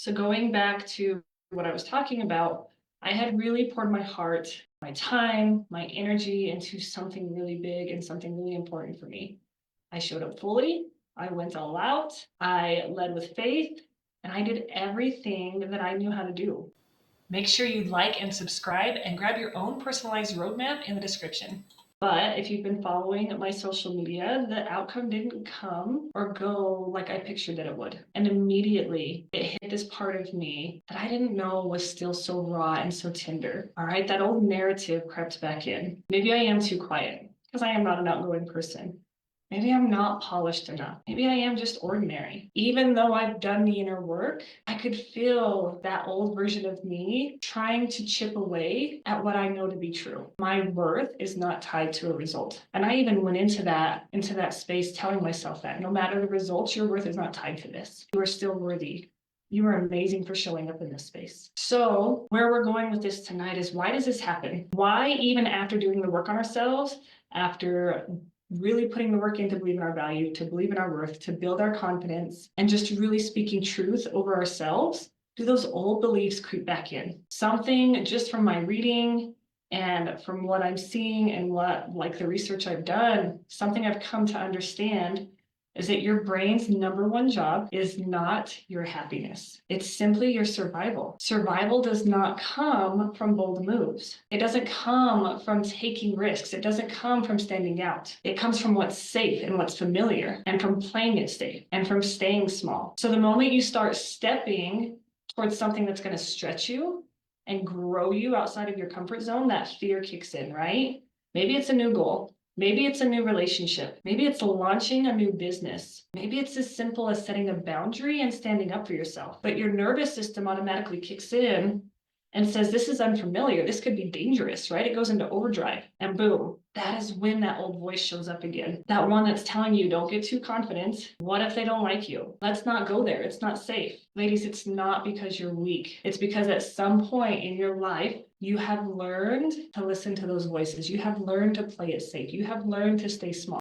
So going back to what I was talking about, I had really poured my heart, my time, my energy into something really big and something really important for me. I showed up fully, I went all out, I led with faith, and I did everything that I knew how to do. Make sure you like and subscribe and grab your own personalized roadmap in the description. But if you've been following my social media, the outcome didn't come or go like I pictured that it would. And immediately it hit this part of me that I didn't know was still so raw and so tender. All right, that old narrative crept back in. Maybe I am too quiet because I am not an outgoing person. Maybe I'm not polished enough. Maybe I am just ordinary. Even though I've done the inner work, I could feel that old version of me trying to chip away at what I know to be true. My worth is not tied to a result. And I even went into that space telling myself that no matter the results, your worth is not tied to this. You are still worthy. You are amazing for showing up in this space. So, where we're going with this tonight is, why does this happen? Why, even after doing the work on ourselves, after really putting the work in to believe in our value, to believe in our worth, to build our confidence, and just really speaking truth over ourselves, do those old beliefs creep back in? Something just from my reading and from what I'm seeing and what, like the research I've done, something I've come to understand is that your brain's number one job is not your happiness. It's simply your survival. Survival does not come from bold moves. It doesn't come from taking risks. It doesn't come from standing out. It comes from what's safe and what's familiar, and from playing it safe and from staying small. So the moment you start stepping towards something that's going to stretch you and grow you outside of your comfort zone, that fear kicks in, right? Maybe it's a new goal. Maybe it's a new relationship. Maybe it's launching a new business. Maybe it's as simple as setting a boundary and standing up for yourself. But your nervous system automatically kicks in and says, this is unfamiliar. This could be dangerous, right? It goes into overdrive, and boom, that is when that old voice shows up again. That one that's telling you, don't get too confident. What if they don't like you? Let's not go there. It's not safe. Ladies, it's not because you're weak. It's because at some point in your life, you have learned to listen to those voices. You have learned to play it safe. You have learned to stay small.